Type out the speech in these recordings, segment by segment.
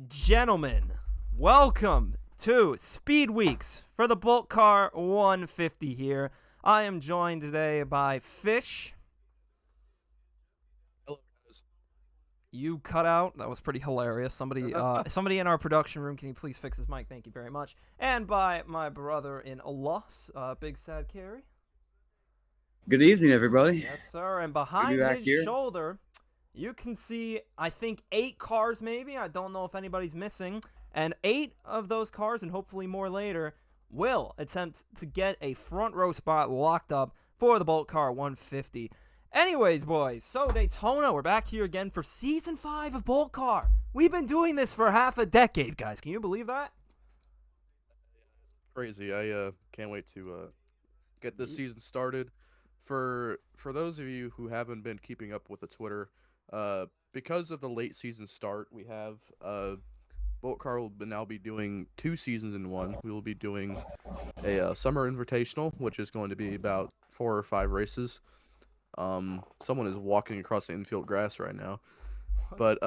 gentlemen, welcome to Speedweeks for the Boltcar 150 here. I am joined today by Fish. Hello, guys. You cut out. That was pretty hilarious. Somebody in our production room, can you please fix his mic? Thank you very much. And by my brother-in-law, Big Sad Carrie. Good evening, everybody. Yes, sir. And behind his shoulder, you can see, I think, 8 cars maybe. I don't know if anybody's missing. And 8 of those cars, and hopefully more later, will attempt to get a front row spot locked up for the Boltcar 150. Anyways, boys, so Daytona, we're back here again for Season 5 of Boltcar. We've been doing this for half a decade, guys. Can you believe that? Crazy. I can't wait to get this season started. For those of you who haven't been keeping up with the Twitter, because of the late season start, we have Boltcar will now be doing 2 seasons in one. We will be doing a summer invitational, which is going to be about 4 or 5 races. Someone is walking across the infield grass right now, but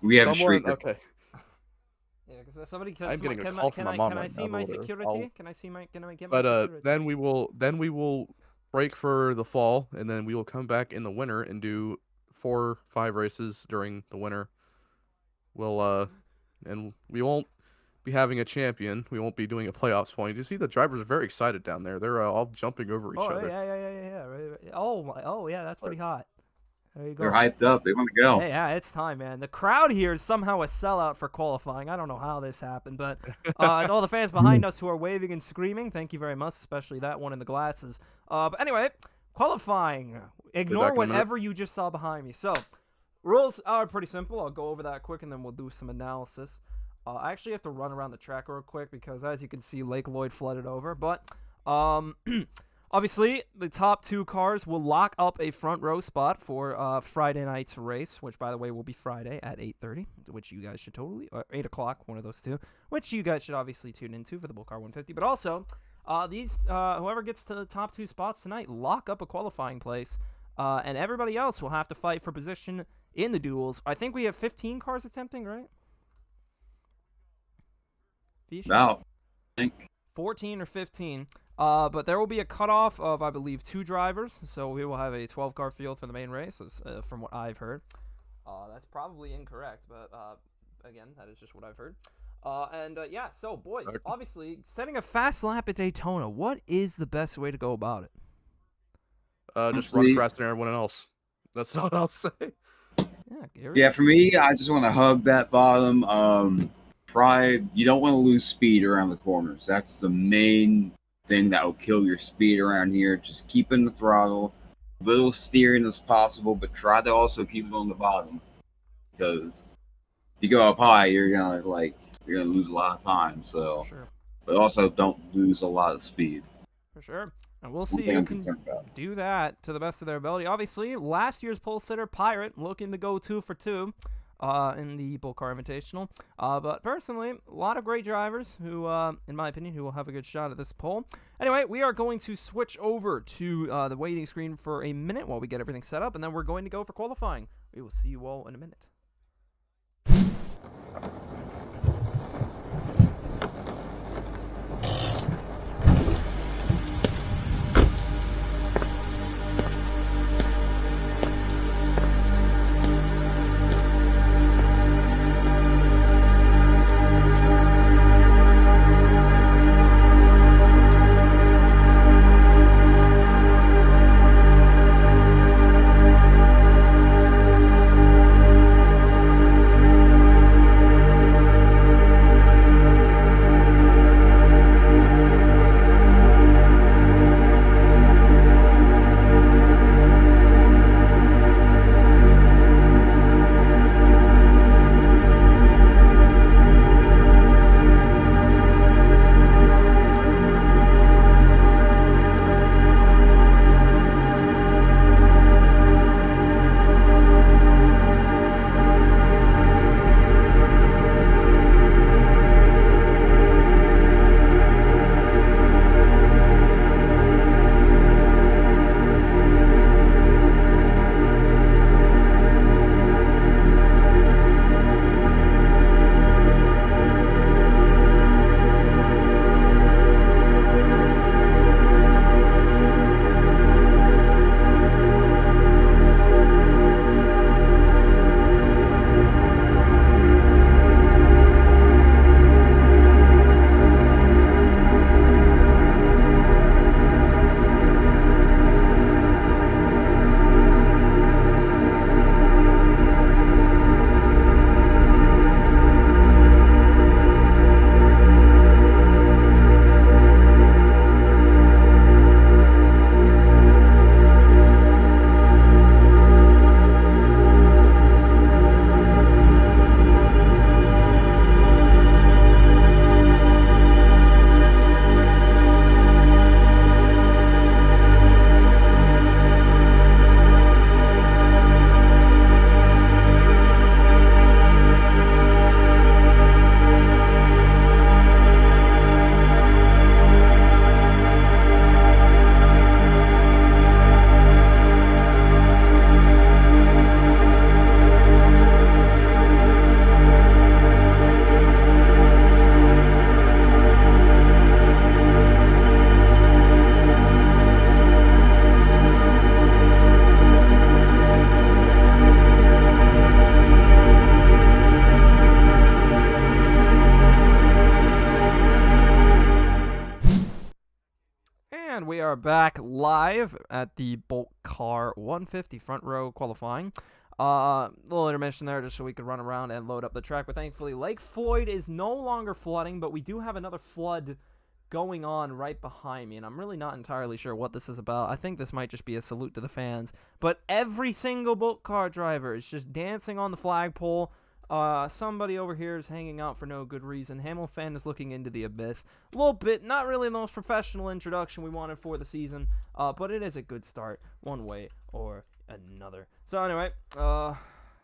we have a streak. Okay. Yeah, because somebody can. I'm getting a call from my mom Can I right see now, my but security? Can I see my? Can I get my But security? then we will break for the fall, and then we will come back in the winter and do 4 or 5 races during the winter. We'll and we won't be having a champion. We won't be doing a playoffs point. You see, the drivers are very excited down there. They're all jumping over each other. Yeah. Right. Oh, yeah, that's pretty hot. There you go. They're hyped up. They want to go. Hey, yeah, it's time, man. The crowd here is somehow a sellout for qualifying. I don't know how this happened, but and all the fans behind us who are waving and screaming, thank you very much, especially that one in the glasses. But anyway, qualifying. Ignore whatever you just saw behind me. So, rules are pretty simple. I'll go over that quick, and then we'll do some analysis. I actually have to run around the track real quick because, as you can see, Lake Lloyd flooded over. But obviously, the top 2 cars will lock up a front row spot for Friday night's race, which, by the way, will be Friday at 8:30, which you guys should totally, or 8 o'clock, one of those 2, which you guys should obviously tune into for the Boltcar 150. But also, whoever gets to the top 2 spots tonight lock up a qualifying place, and everybody else will have to fight for position in the duels. I think we have 15 cars attempting, right? About, I think 14 or 15. But there will be a cutoff of, I believe, 2 drivers. So we will have a 12-car field for the main race, from what I've heard. That's probably incorrect, but again, that is just what I've heard. Yeah, so boys, obviously, setting a fast lap at Daytona, what is the best way to go about it? Just run faster than everyone else. That's what I'll say. Yeah, for me, I just want to hug that bottom. You don't want to lose speed around the corners. That's the main thing that will kill your speed around here. Just keep in the throttle, little steering as possible, but try to also keep it on the bottom. Because if you go up high, you're gonna lose a lot of time. So, sure. But also don't lose a lot of speed. For sure. And we'll see who can do that to the best of their ability. Obviously, last year's pole sitter, Pirate, looking to go 2 for 2 in the Boltcar Invitational. But personally, a lot of great drivers who, in my opinion, who will have a good shot at this pole. Anyway, we are going to switch over to the waiting screen for a minute while we get everything set up, and then we're going to go for qualifying. We will see you all in a minute. back live at the Boltcar 150 front row qualifying. Little intermission there just so we could run around and load up the track. But thankfully, Lake Floyd is no longer flooding, but we do have another flood going on right behind me, and I'm really not entirely sure what this is about. I think this might just be a salute to the fans. But every single Boltcar driver is just dancing on the flagpole. Somebody over here is hanging out for no good reason. Hamilton is looking into the abyss. A little bit, not really the most professional introduction we wanted for the season, but it is a good start, one way or another. So anyway,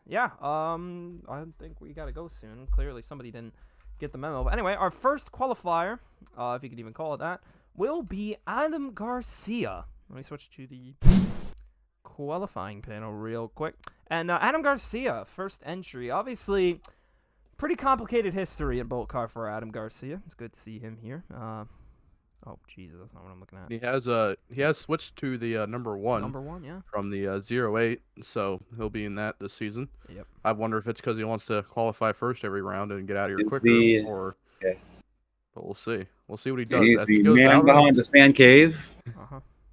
yeah, I think we gotta go soon. Clearly somebody didn't get the memo. But anyway, our first qualifier, if you could even call it that, will be Adam Garcia. Let me switch to the qualifying panel real quick. And Adam Garcia, first entry. Obviously, pretty complicated history in Boltcar for Adam Garcia. It's good to see him here. Oh, Jesus, that's not what I'm looking at. He has switched to the number one. Number one, yeah. From the 08, so he'll be in that this season. Yep. I wonder if it's because he wants to qualify first every round and get out of here quicker, or. Yes. But we'll see. We'll see what he does. He's the man behind the sand cave.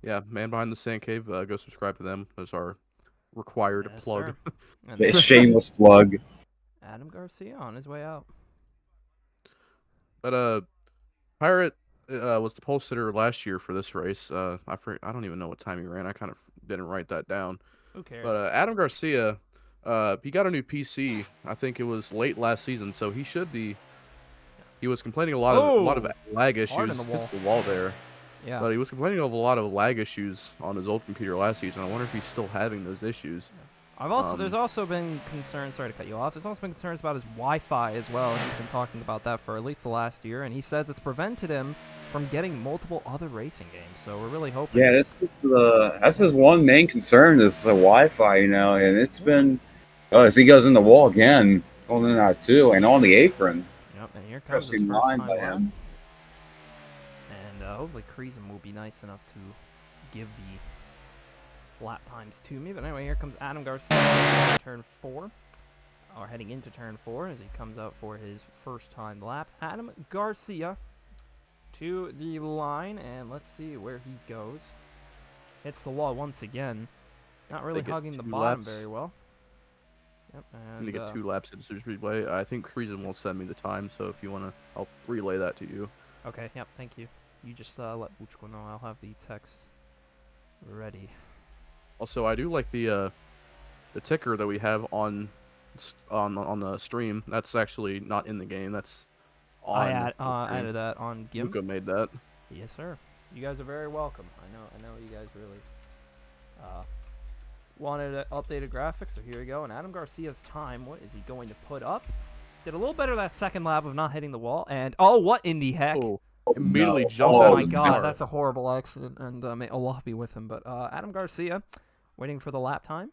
Yeah, man behind the sand cave. Go subscribe to them as our required plug. A shameless plug. Adam Garcia on his way out. But Pirate was the pole sitter last year for this race. I don't even know what time he ran. I kind of didn't write that down. Who cares? But Adam Garcia, he got a new PC. I think it was late last season, so he should be. He was complaining a lot of lag issues. Hits the wall there. Yeah. But he was complaining of a lot of lag issues on his old computer last season. I wonder if he's still having those issues. There's also been concerns. Sorry to cut you off. There's also been concerns about his Wi-Fi as well. He's been talking about that for at least the last year, and he says it's prevented him from getting multiple other racing games. So we're really hoping. Yeah, that's his one main concern is the Wi-Fi, and it's been. As he goes in the wall again, pulling it out too, and on the apron. Yep, and here comes his first time by him. And hopefully Creason will be nice enough to give the lap times to me. But anyway, here comes Adam Garcia, turn 4. Or heading into turn 4 as he comes out for his first time lap. Adam Garcia to the line, and let's see where he goes. Hits the wall once again. Not really hugging the bottom very well. Yep, and to get 2 laps into Super Speedway. I think Creason will send me the time, so if you want to, I'll relay that to you. Okay, yep, thank you. You just let Buchko know. I'll have the text ready. Also, I do like the ticker that we have on the stream. That's actually not in the game. That's on. I added that on GIMP. Luca made that. Yes, sir. You guys are very welcome. I know you guys really wanted updated graphics, so here we go. And Adam Garcia's time, what is he going to put up? Did a little better that second lap of not hitting the wall, and what in the heck? Immediately jumps out. Oh my God, that's a horrible accident, and may Allah be with him. But Adam Garcia, waiting for the lap time.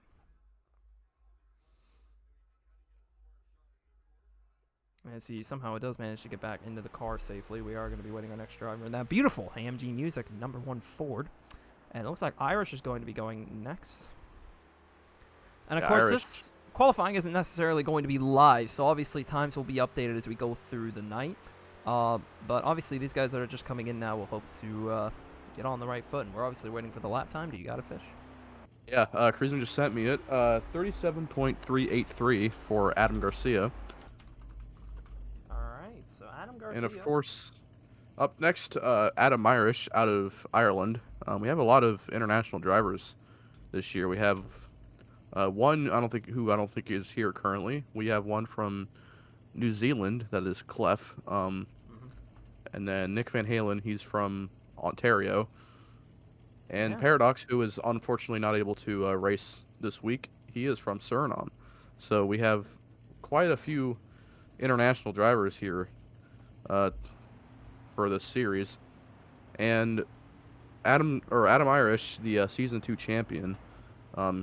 And see, somehow it does manage to get back into the car safely. We are going to be waiting on next driver. And that beautiful AMG Music, number 1 Ford. And it looks like Irish is going to be going next. And of course, this qualifying isn't necessarily going to be live, so obviously times will be updated as we go through the night. But obviously these guys that are just coming in now will hope to get on the right foot, and we're obviously waiting for the lap time. Do you got a fish? Yeah, Creason just sent me it. 37.383 for Adam Garcia. All right, so Adam Garcia. And of course, up next, Adam Irish out of Ireland. We have a lot of international drivers this year. We have one I don't think is here currently. We have one from New Zealand, that is Clef. And then Nick Van Halen, he's from Ontario. And Paradox, who is unfortunately not able to race this week, he is from Suriname. So we have quite a few international drivers here for this series. And Adam Irish, the Season 2 champion,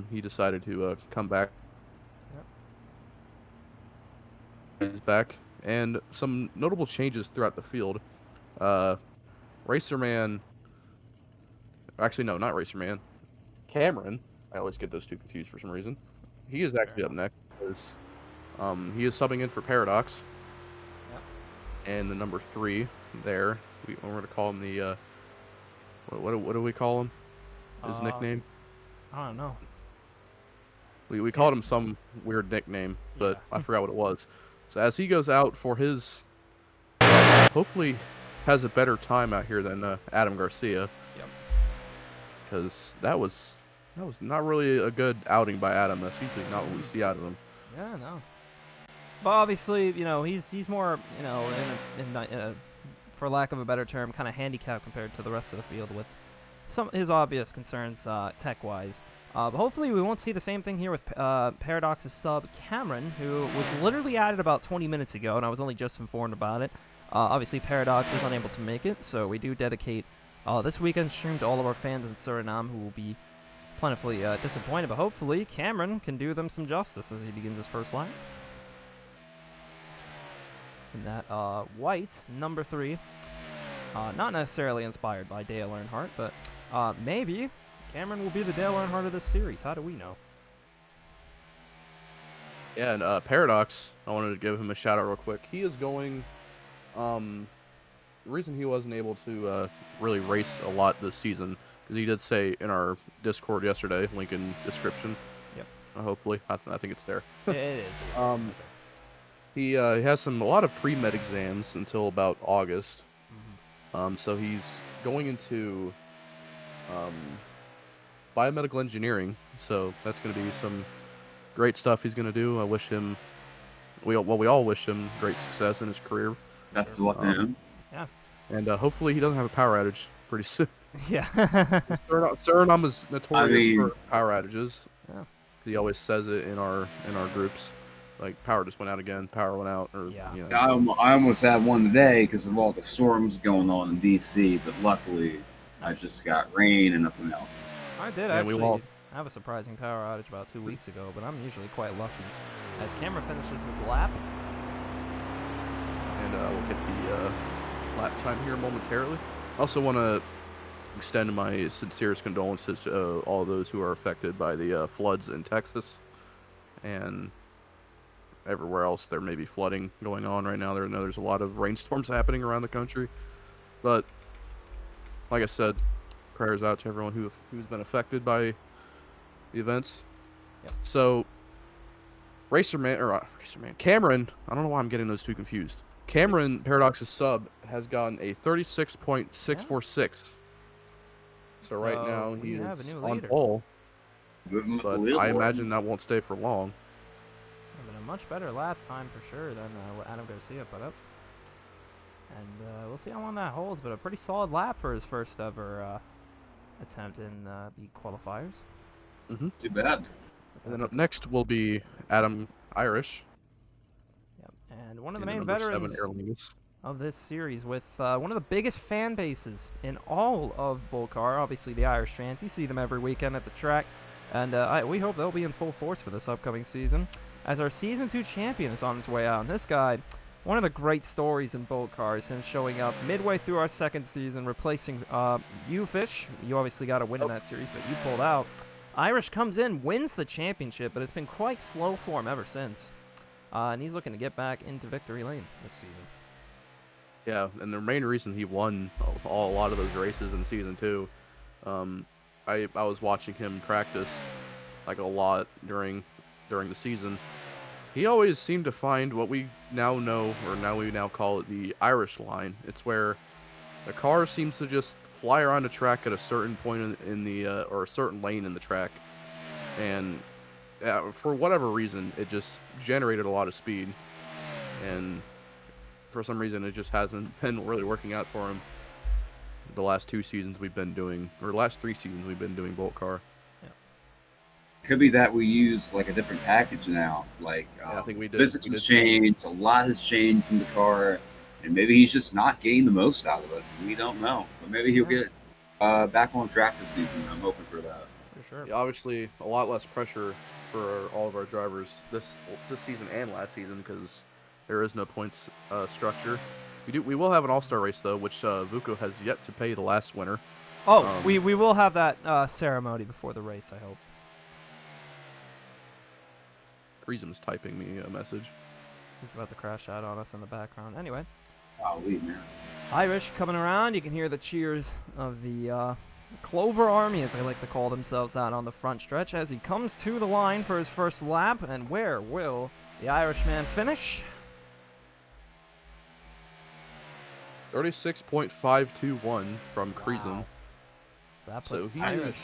he decided to come back. He's back. And some notable changes throughout the field. Racerman... Actually, no, not Racerman. Cameron. I always get those two confused for some reason. He is actually up next because he is subbing in for Paradox. And the number 3 there, we're going to call him the What do we call him? His nickname? I don't know. We called him some weird nickname, but I forgot what it was. So as he goes out for his, hopefully has a better time out here than Adam Garcia. Yep. Because that was not really a good outing by Adam. That's usually not what we see out of him. Yeah, no. But obviously, he's more, in a, for lack of a better term, kind of handicapped compared to the rest of the field with some his obvious concerns tech-wise. But hopefully we won't see the same thing here with Paradox's sub Cameron, who was literally added about 20 minutes ago, and I was only just informed about it. Obviously, Paradox was unable to make it, so we do dedicate this weekend's stream to all of our fans in Suriname who will be plentifully disappointed. But hopefully Cameron can do them some justice as he begins his first lap. In that white, number 3, not necessarily inspired by Dale Earnhardt, but maybe Cameron will be the Dale Earnhardt of this series. How do we know? Yeah, and Paradox, I wanted to give him a shout out real quick. He is going. The reason he wasn't able to really race a lot this season, because he did say in our Discord yesterday, link in description. Yep. Hopefully, I think it's there. It is. He has a lot of pre-med exams until about August. Mm-hmm. So he's going into biomedical engineering. So that's going to be some great stuff he's going to do. I wish him, we all wish him great success in his career. That's what they do. Yeah. And hopefully he doesn't have a power outage pretty soon. Yeah. Suriname is notorious for power outages. Yeah. He always says it in our groups. Like, power just went out again, power went out. Or, yeah. I almost had one today because of all the storms going on in D.C., but luckily I just got rain and nothing else. I did actually have a surprising power outage about 2 weeks ago, but I'm usually quite lucky. As Cameron finishes his lap. And we'll get the lap time here momentarily. I also want to extend my sincerest condolences to all those who are affected by the floods in Texas. And everywhere else there may be flooding going on right now. There's a lot of rainstorms happening around the country, but like I said, prayers out to everyone who's been affected by the events. Yep. So Cameron, I don't know why I'm getting those two confused. Cameron, Paradox's sub, has gotten a 36.646. So right now he is on pole, but I imagine that won't stay for long. A much better lap time for sure than what Adam Garcia put up. And we'll see how long that holds, but a pretty solid lap for his first ever attempt in the qualifiers. Mm-hmm. Too bad. And then up next will be Adam Irish. Yep. And one of the main veterans of this series with one of the biggest fan bases in all of Boltcar. Obviously the Irish fans. You see them every weekend at the track. And we hope they'll be in full force for this upcoming season, as our Season 2 champion is on his way out. And this guy, one of the great stories in Boltcar is him showing up midway through our second season, replacing you, Fish. You obviously got a win in that series, but you pulled out. Irish comes in, wins the championship, but it's been quite slow for him ever since. And he's looking to get back into victory lane this season. Yeah, and the main reason he won a lot of those races in Season 2, I was watching him practice like a lot during the season. He always seemed to find what we now know, or now we call it the Irish line. It's where the car seems to just fly around the track at a certain point in the or a certain lane in the track, and for whatever reason it just generated a lot of speed, and for some reason it just hasn't been really working out for him the last 2 seasons we've been doing, or last 3 seasons we've been doing Boltcar. Could be that we use like a different package now. Like I think we did. Physics has changed. A lot has changed from the car, and maybe he's just not getting the most out of it. We don't know, but maybe he'll get back on track this season. I'm hoping for that. For sure. Yeah, obviously, a lot less pressure for all of our drivers this season and last season because there is no points structure. We will have an all-star race though, which Vuko has yet to pay the last winner. Oh, we will have that ceremony before the race, I hope. Reason's typing me a message. He's about to crash out on us in the background. Anyway. Golly, man. Irish coming around. You can hear the cheers of the Clover Army, as they like to call themselves, out on the front stretch as he comes to the line for his first lap. And where will the Irishman finish? 36.521 from Creason. That puts So he's Irish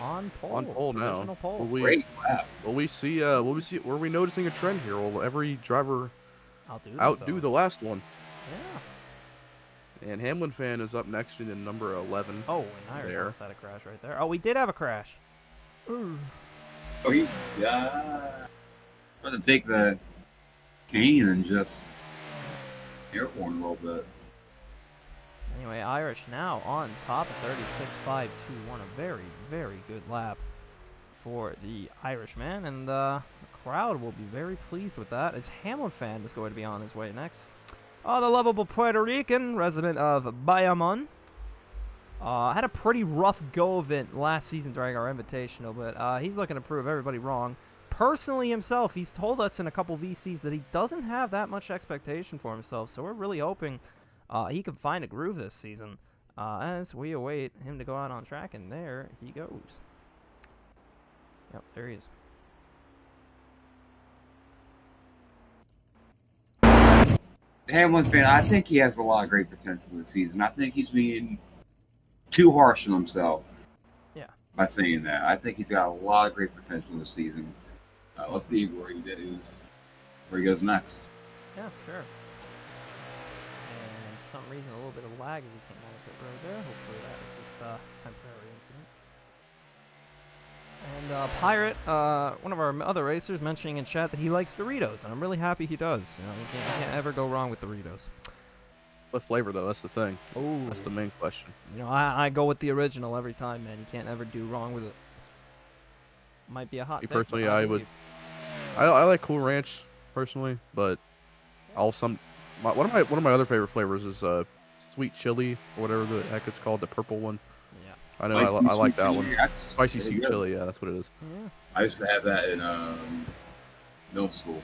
on pole. On pole now. Provisional pole. Great lap. Will we see? Were we noticing a trend here? Will every driver outdo the last one? Yeah. And Hamlin fan is up next in number 11. Oh, and Irish almost had a crash right there. Oh, we did have a crash. Oh, he going to take the cane and just airborne a little bit. Anyway, Irish now on top at 36.521. A very, very good lap for the Irishman, and the crowd will be very pleased with that, as Hamlin fan is going to be on his way next. The lovable Puerto Rican resident of Bayamon had a pretty rough go of it last season during our Invitational, but he's looking to prove everybody wrong. Personally himself, he's told us in a couple VCs that he doesn't have that much expectation for himself, so we're really hoping he can find a groove this season as we await him to go out on track, and there he goes. Yep, there he is. Hamlin fan, I think he has a lot of great potential this season. I think he's being too harsh on himself. Yeah. By saying that, I think he's got a lot of great potential this season. Let's see where he goes next. Yeah, for sure. And for some reason, a little bit of lag as he came out of pit road there. Hopefully that was just a temporary incident. And Pirate, one of our other racers, mentioning in chat that he likes Doritos, and I'm really happy he does. You know, you can't ever go wrong with Doritos. What flavor though? That's the thing. Oh, that's the main question. You know, I go with the original every time, man. You can't ever do wrong with it. Might be a hot take. Personally, I like Cool Ranch personally, but one of my other favorite flavors is sweet chili or whatever the heck it's called, the purple one. I know I like that one. Spicy sweet chili, yeah, that's what it is. Yeah. I used to have that in middle school.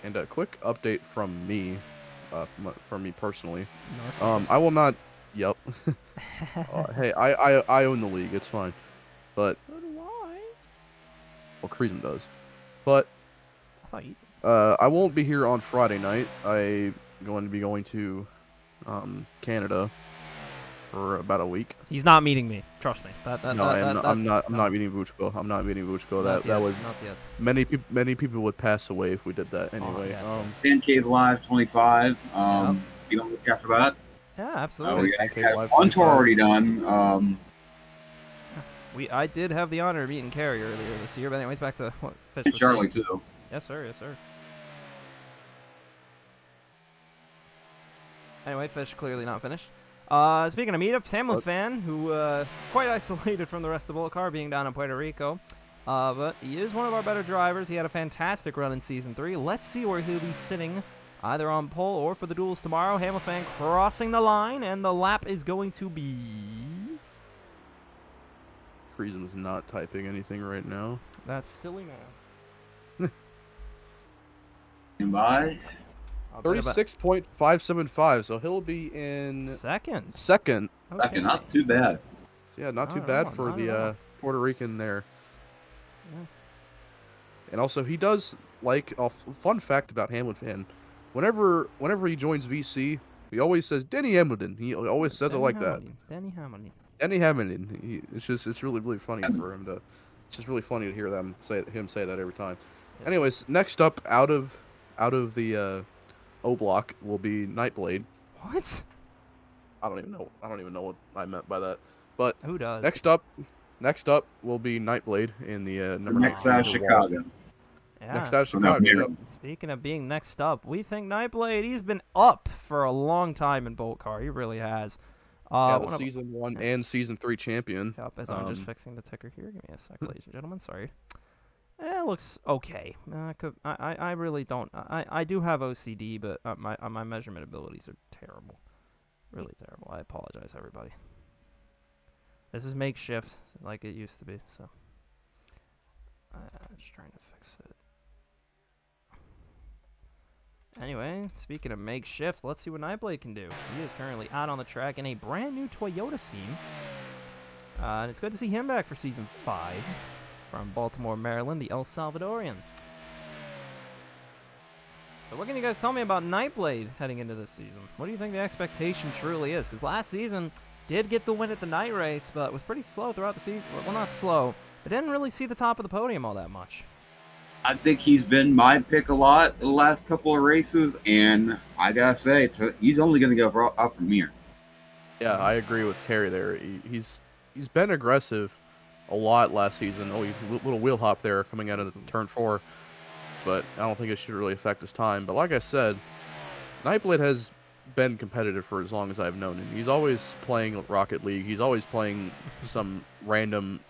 And a quick update from me, personally. I will not. Yep. Hey, I own the league. It's fine, but so do I. Well, Creason does, but I thought you. I won't be here on Friday night. I'm going to be going to Canada for about a week. He's not meeting me. Trust me. I'm not meeting Vuchko. I'm not meeting Vuchko. That would not yet. Many people would pass away if we did that anyway. 10K Live 25. You don't look after that. Yeah, absolutely. We have one tour already done. I did have the honor of meeting Carrie earlier this year, but anyways, back to what Fish and was Charlie saying. too. Yes, sir. Yes, sir. Anyway, Fish clearly not finished. Speaking of meetups, Hamlin fan, who quite isolated from the rest of Boltcar, being down in Puerto Rico, but he is one of our better drivers. He had a fantastic run in Season 3. Let's see where he'll be sitting, either on pole or for the duels tomorrow. Hamlin fan crossing the line, and the lap is going to be... Creason is not typing anything right now. That's silly, man. And by 36.575, so he'll be in second. Okay, not too bad. Yeah, not too bad for the Puerto Rican there. Yeah. And also, he does like a fun fact about Hamlin fan. Whenever he joins VC, he always says Denny Hamilton. He always says it like that. Denny Hamilton. It's really, really funny for him to. It's just really funny to hear him say that every time. Yes. Anyways, next up out of the O block will be Nightblade. What? I don't even know what I meant by that. But who does? Next up will be Nightblade in the number next out of Chicago. Yeah. Next out of Chicago. Yep. Speaking of being next up, we think Nightblade, he's been up for a long time in Boltcar. He really has. The Season 1 and Season 3 champion. Yep, as I'm just fixing the ticker here. Give me a sec, ladies and gentlemen. Sorry. It looks okay. I really don't. I do have OCD, but my measurement abilities are terrible. Really terrible. I apologize, everybody. This is makeshift, like it used to be, so. I'm just trying to fix it. Anyway, speaking of makeshift, let's see what Nightblade can do. He is currently out on the track in a brand new Toyota scheme. And it's good to see him back for Season 5 from Baltimore, Maryland, the El Salvadorian. So what can you guys tell me about Nightblade heading into this season? What do you think the expectation truly is? Because last season did get the win at the night race, but was pretty slow throughout the season. Well, not slow, but didn't really see the top of the podium all that much. I think he's been my pick a lot the last couple of races, and I gotta say, he's only going to go up from here. Yeah, I agree with Kerry there. He's been aggressive a lot last season. Oh, little wheel hop there coming out of turn 4, but I don't think it should really affect his time. But like I said, Nightblade has been competitive for as long as I've known him. He's always playing Rocket League. He's always playing some random.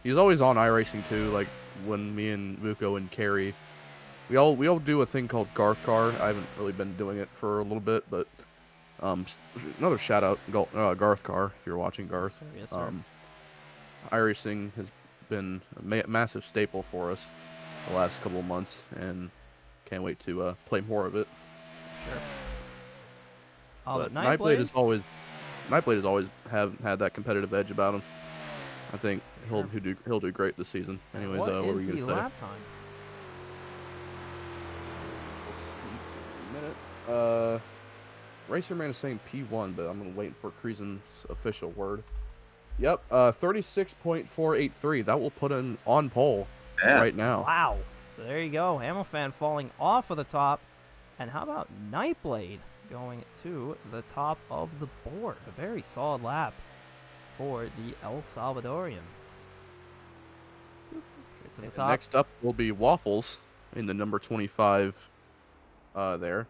He's always on iRacing too, like when me and Vuko and Kerry, we all do a thing called Garthcar. I haven't really been doing it for a little bit, but another shout out Garthcar if you're watching, Garth. Yes, sir. iRacing has been a massive staple for us the last couple of months, and can't wait to play more of it. Sure. But Nightblade has always had that competitive edge about him. I think he'll do great this season. Anyways, what were you gonna say? Lap time? Racerman is saying P1, but I'm waiting for Creasen's official word. Yep, 36.483. That will put him on pole right now. Wow. So there you go. Hamilfan falling off of the top. And how about Nightblade going to the top of the board? A very solid lap for the El Salvadorian. To the top. Next up will be Waffles in the number 25 there.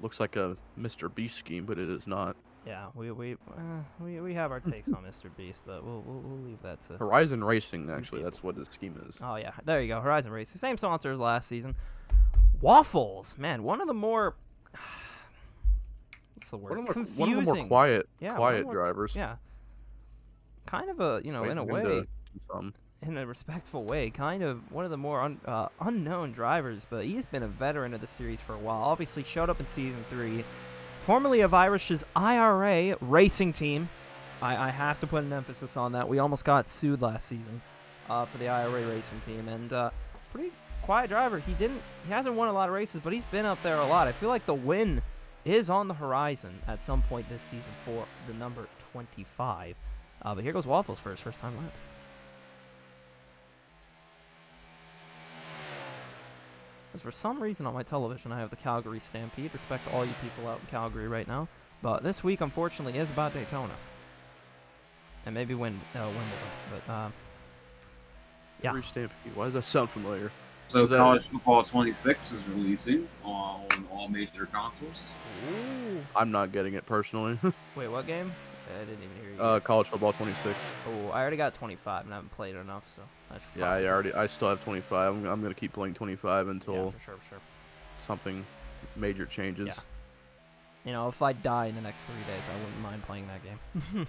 Looks like a Mr. Beast scheme, but it is not. Yeah, we have our takes on Mr. Beast, but we'll leave that to Horizon Racing. Actually, that's what the scheme is. Oh yeah, there you go. Horizon Racing, same sponsor as last season. Waffles, man, one of the more what's the word? Confusing. One of the more quiet drivers. Yeah, kind of a in a way, in a respectful way, kind of one of the more unknown drivers, but he's been a veteran of the series for a while. Obviously, showed up in Season 3. Formerly of Irish's IRA racing team. I have to put an emphasis on that. We almost got sued last season for the IRA racing team. And pretty quiet driver. He hasn't won a lot of races, but he's been up there a lot. I feel like the win is on the horizon at some point this season for the number 25. But here goes Waffles for his first time lap. For some reason on my television, I have the Calgary Stampede. Respect to all you people out in Calgary right now. But this week, unfortunately, is about Daytona. And maybe Wimbledon. But, yeah. Calgary Stampede. Why does that sound familiar? So College Football 26 is releasing on all major consoles. Ooh. I'm not getting it personally. Wait, what game? I didn't even hear you. College Football 26. Oh, I already got 25 and I haven't played enough, so that's fine. Yeah, I still have 25. I'm gonna keep playing 25 until for sure. something major changes. Yeah. If I die in the next 3 days, I wouldn't mind playing that game.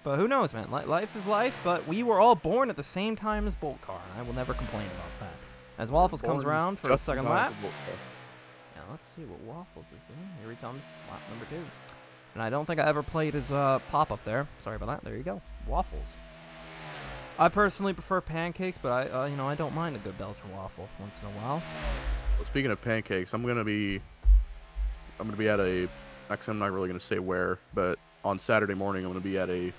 But who knows, man? Life is life, but we were all born at the same time as Boltcar, and I will never complain about that. As Waffles comes around for a second lap. Yeah, let's see what Waffles is doing. Here he comes, lap number 2. And I don't think I ever played his pop-up there. Sorry about that. There you go. Waffles. I personally prefer pancakes, but I don't mind a good Belgian waffle once in a while. Well, speaking of pancakes, I'm gonna be at a. Actually, I'm not really gonna say where, but on Saturday morning, I'm gonna be at a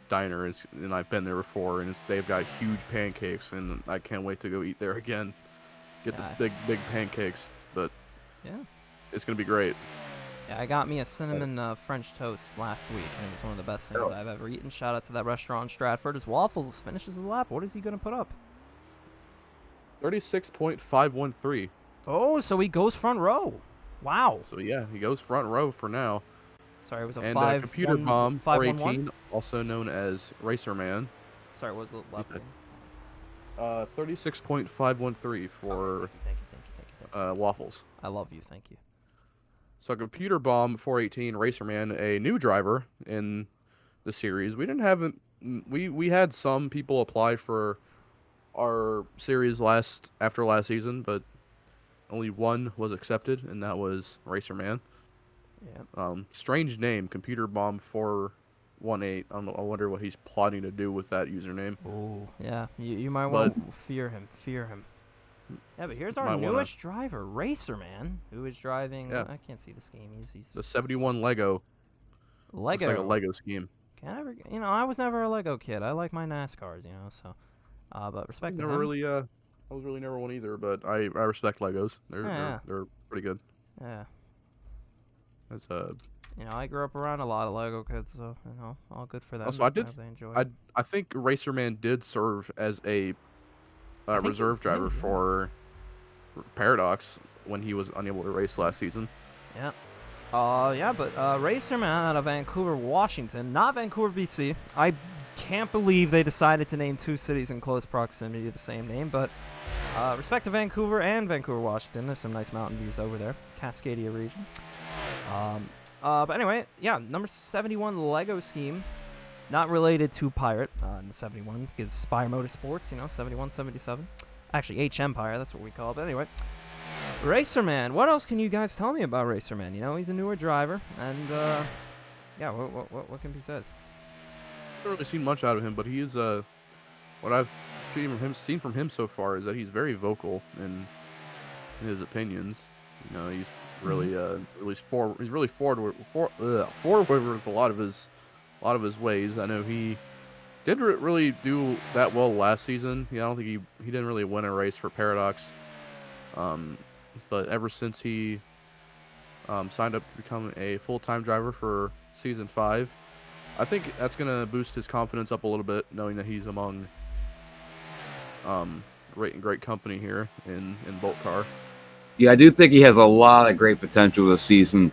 diner, and I've been there before, and they've got huge pancakes, and I can't wait to go eat there again. Get the big pancakes, but yeah, it's gonna be great. Yeah, I got me a cinnamon French toast last week, and it was one of the best things that I've ever eaten. Shout out to that restaurant in Stratford. As Waffles finishes his lap, what is he going to put up? 36.513. Oh, so he goes front row. Wow. So, yeah, he goes front row for now. Sorry, it was a and 5 Computer Bomb 418, 511? also known as Racerman. Sorry, what was the lap name? 36.513 for Thank you. Waffles. I love you. Thank you. So Computer Bomb 418 Racerman, a new driver in the series. We didn't have we had some people apply for our series after last season, but only one was accepted, and that was Racer Man. Yeah. Strange name, Computer Bomb 418. I don't know. I wonder what he's plotting to do with that username. Oh, yeah. You might want to fear him. Fear him. Yeah, but here's our newest driver, Racer Man, who is driving. Yeah. I can't see the scheme. He's the 71 Lego. Lego. Looks like a Lego scheme. I was never a Lego kid. I like my NASCARs, So, but respect to him. I was really never one either, but I respect Legos. They're pretty good. Yeah. As I grew up around a lot of Lego kids, so all good for them. Also, I think Racer Man did serve as a reserve driver for Paradox when he was unable to race last season. Yeah. But Racer Man out of Vancouver, Washington, not Vancouver, BC. I can't believe they decided to name two cities in close proximity to the same name, but respect to Vancouver and Vancouver, Washington. There's some nice mountain views over there, Cascadia region. But anyway, yeah, number 71 Lego scheme, not related to Pirate in the 71 because Spire Motorsports, 71, 77. Actually, H Empire, that's what we call it. But anyway, Racer Man. What else can you guys tell me about Racer Man? He's a newer driver, and yeah, what can be said? I haven't really seen much out of him, but he is what I've seen from him so far is that he's very vocal in his opinions. He's really he's really forward with a lot of his ways. I know he didn't really do that well last season. I don't think he didn't really win a race for Paradox. But ever since he signed up to become a full-time driver for Season 5, I think that's going to boost his confidence up a little bit, knowing that he's among great company here in Boltcar. Yeah, I do think he has a lot of great potential this season,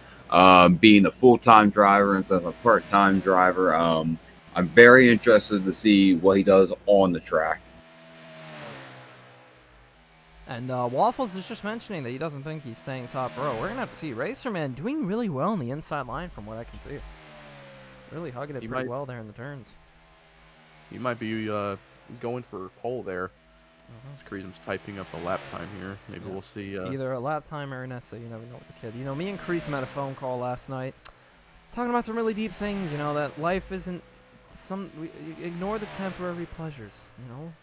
being a full-time driver instead of a part-time driver. I'm very interested to see what he does on the track. And Waffles is just mentioning that he doesn't think he's staying top row. We're going to have to see. Racer Man doing really well in the inside line from what I can see. Really hugging it pretty well there in the turns. He might be he's going for pole there. Creason's typing up a lap time here. Maybe we'll see. Either a lap time or an essay. You never know with the kid. Me and Creason had a phone call last night talking about some really deep things. That life isn't ignore the temporary pleasures.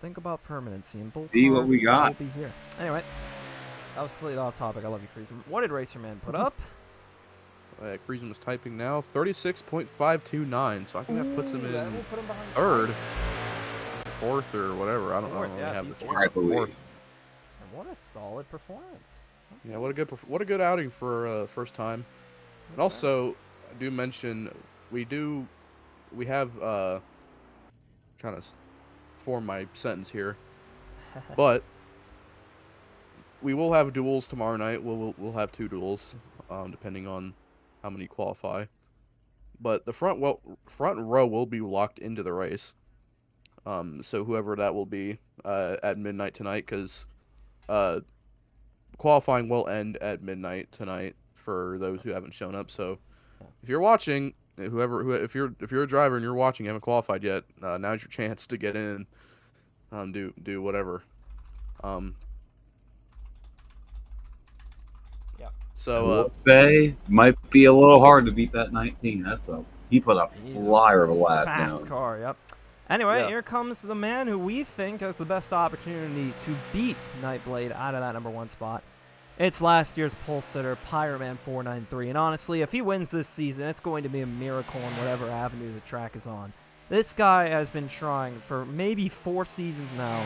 Think about permanency. And Boltcar see what we got. Will be here. Anyway, that was completely off topic. I love you, Creason. What did Racer Man put up? Creason was typing now 36.529. So I think that puts him in third. Fourth or whatever. I don't know. Yeah, have the fourth. And what a solid performance. Yeah, what a good outing for first time. And also, I do mention we have trying to form my sentence here, but we will have duels tomorrow night. We'll have 2 duels, depending on how many qualify. But the front row will be locked into the race. So whoever that will be at midnight tonight, because qualifying will end at midnight tonight for those who haven't shown up. So if you're watching, if you're a driver and you're watching, you haven't qualified yet, now's your chance to get in, do whatever. Yeah. So we'll say might be a little hard to beat that 19. He put a flyer of a lap down. Fast car, yep. Anyway, Here comes the man who we think has the best opportunity to beat Nightblade out of that number 1 spot. It's last year's pole sitter, Pyroman 493. And honestly, if he wins this season, it's going to be a miracle on whatever avenue the track is on. This guy has been trying for maybe 4 seasons now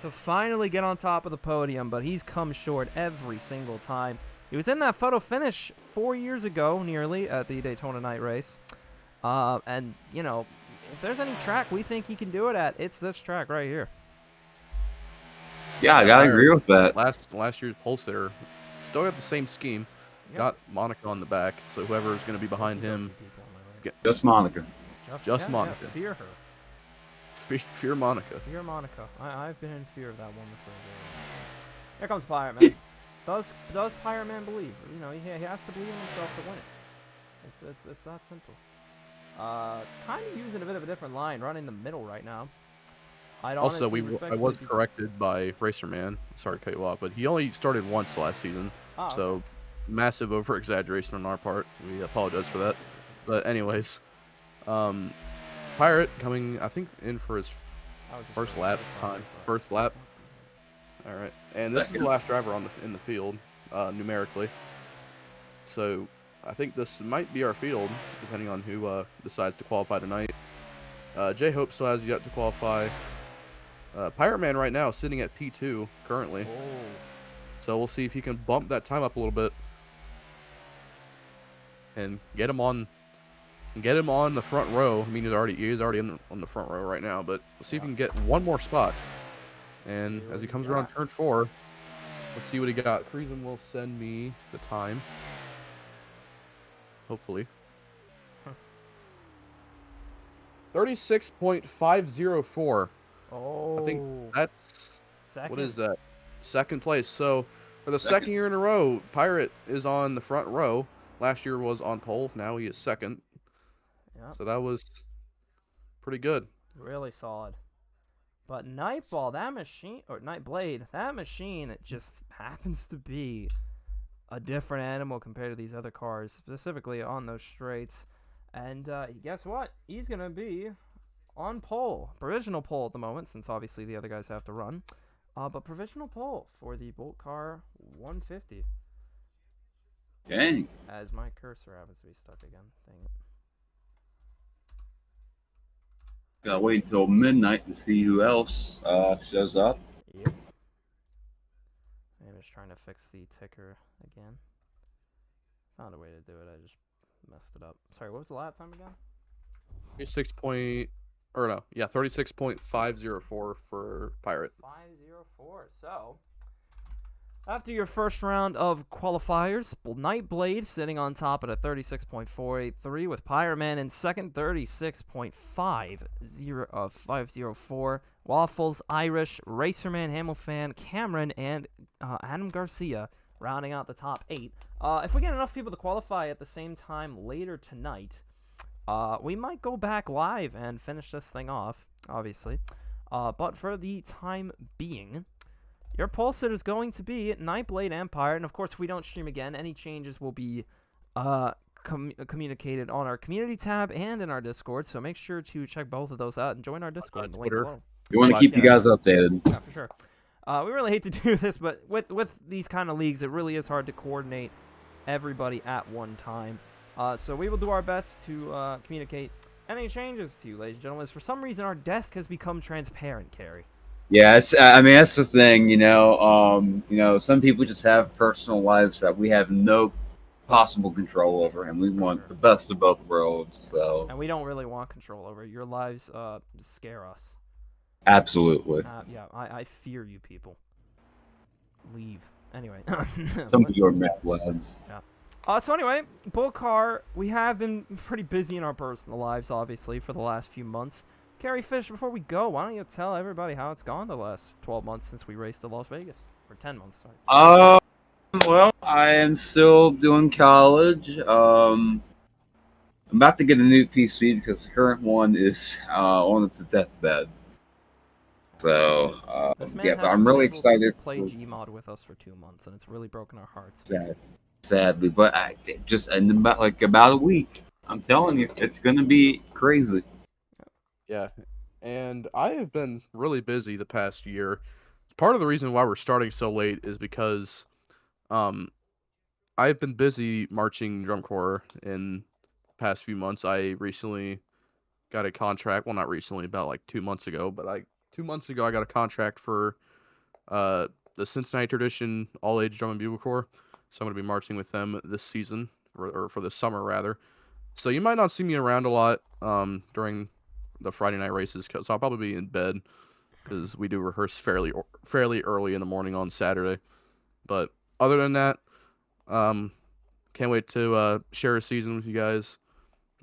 to finally get on top of the podium, but he's come short every single time. He was in that photo finish 4 years ago, nearly, at the Daytona night race. And, if there's any track we think he can do it at, it's this track right here. Yeah, I gotta agree with that. Last year's pole sitter still got the same scheme. Yep. Got Monica on the back, so whoever's going to be behind him. Just Monica. Just Monica. Yeah, fear her. Fear Monica. Fear Monica. I've been in fear of that woman for. Here comes Pirate Man. Does Pirate Man believe? He has to believe in himself to win it. It's that simple. Kind of using a bit of a different line, running the middle right now. Also, I respectfully was disagree. corrected by Racerman. Sorry to cut you off, but he only started once last season. Oh, okay. So, massive over-exaggeration on our part. We apologize for that. But anyways, Pirate coming, I think, in for his first lap time. First lap. All right, and this is the last driver in the field, numerically. So, I think this might be our field, depending on who decides to qualify tonight. J Hope still has yet to qualify. Pirate Man right now sitting at P2 currently. Oh. So we'll see if he can bump that time up a little bit and get him on the front row. I mean, he's already on the front row right now, but we'll see if he can get one more spot. And as he comes around turn 4, let's see what he got. Creasum will send me the time. Hopefully. 36.504. Oh. I think that's second. What is that? Second place. So for the second year in a row, Pirate is on the front row. Last year was on pole. Now he is second. Yep. So that was pretty good. Really solid. But Nightball, that machine, or Nightblade, that machine, it just happens to be a different animal compared to these other cars, specifically on those straights. And guess what? He's going to be on pole. Provisional pole at the moment, since obviously the other guys have to run. But provisional pole for the Boltcar 150. Dang. As my cursor happens to be stuck again. Dang it. Gotta wait until midnight to see who else shows up. Yep. I'm just trying to fix the ticker again. Found a way to do it. I just messed it up. Sorry, what was the lap time again? 36.504 for Pirate. 504. So, after your first round of qualifiers, Nightblade sitting on top at a 36.483 with Pyroman in second, 36.504. Waffles, Irish, Racerman, Hamilfan, Cameron, and Adam Garcia rounding out the top 8. If we get enough people to qualify at the same time later tonight, we might go back live and finish this thing off, obviously. But for the time being, your pole sitter is going to be Nightblade Empire. And of course, if we don't stream again, any changes will be communicated on our community tab and in our Discord. So make sure to check both of those out and join our Discord. The link below. We want to keep you guys updated. Yeah, for sure. We really hate to do this, but with these kind of leagues, it really is hard to coordinate everybody at one time. So we will do our best to communicate any changes to you, ladies and gentlemen. For some reason, our desk has become transparent, Carrie. Yeah, I mean, that's the thing, some people just have personal lives that we have no possible control over, and we want the best of both worlds, so. And we don't really want control over it. Your lives scare us. Absolutely. Yeah, I fear you people. Leave. Anyway. Some of you are mad lads. Yeah. So anyway, Boltcar, we have been pretty busy in our personal lives, obviously, for the last few months. Carrie Fish, before we go, why don't you tell everybody how it's gone the last 12 months since we raced to Las Vegas? Or 10 months, sorry. Well, I am still doing college. I'm about to get a new PC because the current one is on its deathbed. So, yeah, but I'm really excited to play Gmod with us for 2 months, and it's really broken our hearts. Sadly, but I just in about a week. I'm telling you, it's gonna be crazy. Yeah, and I have been really busy the past year. Part of the reason why we're starting so late is because I've been busy marching drum corps in the past few months. I recently got a contract. Well, not recently, about like 2 months ago. But 2 months ago, I got a contract for the Cincinnati Tradition All-Age Drum and Bugle Corps. So I'm going to be marching with them this season, or for the summer, rather. So you might not see me around a lot during the Friday night races, because I'll probably be in bed, because we do rehearse fairly early in the morning on Saturday. But other than that, can't wait to share a season with you guys,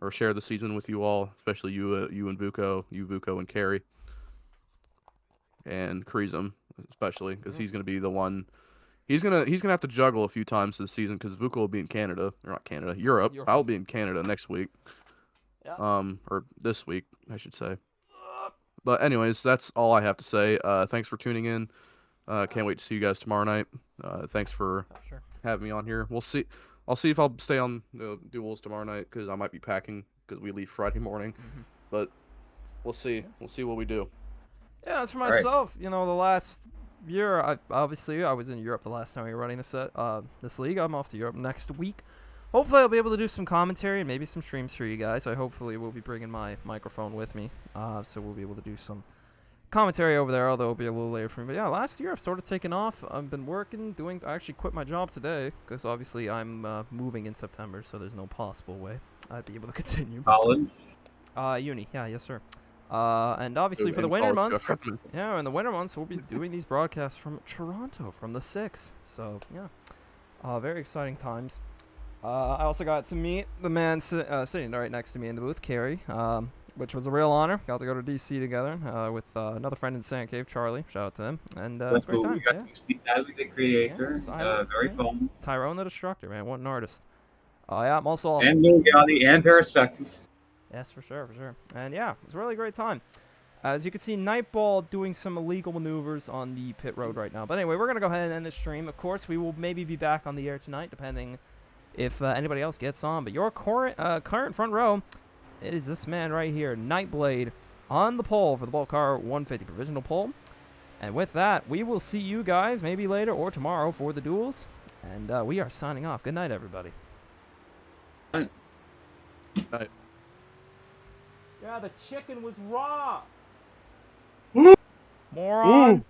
or share the season with you all, especially you and Vuko, and Carrie, and Creasum, especially, because he's going to be the one. He's gonna have to juggle a few times this season because Vuko will be in Canada, or not Canada, Europe. I'll be in Canada next week, yeah. or this week, I should say. But anyways, that's all I have to say. Thanks for tuning in. Can't wait to see you guys tomorrow night. Thanks for having me on here. We'll see. I'll see if I'll stay on the duels tomorrow night because I might be packing because we leave Friday morning. But we'll see. Yeah. We'll see what we do. Yeah, as for myself, the last year, I was in Europe the last time we were running this league. I'm off to Europe next week. Hopefully, I'll be able to do some commentary and maybe some streams for you guys. I hopefully will be bringing my microphone with me, so we'll be able to do some commentary over there, although it'll be a little later for me. But yeah, last year I've sort of taken off. I've been working, I actually quit my job today because obviously I'm moving in September, so there's no possible way I'd be able to continue. College? Uni, yeah, yes sir. And obviously for the winter months, in the winter months we'll be doing these broadcasts from Toronto, from the 6th. So yeah, very exciting times. I also got to meet the man sitting right next to me in the booth, Carrie, which was a real honor. Got to go to DC together with another friend in Sand Cave, Charlie. Shout out to him. And it was a great time. We got to see Tyler, the creator. Very fun. Tyrone the Destructor, man. What an artist. Yeah, I'm also awesome. And Lil Gotti and Parasexus. Yes, for sure. And yeah, it was a really great time. As you can see, Nightball doing some illegal maneuvers on the pit road right now. But anyway, we're going to go ahead and end the stream. Of course, we will maybe be back on the air tonight, depending if anybody else gets on. But your current front row, it is this man right here, Nightblade, on the pole for the Boltcar 150 provisional pole. And with that, we will see you guys maybe later or tomorrow for the duels. And we are signing off. Good night, everybody. Night. Yeah, the chicken was raw. Moron.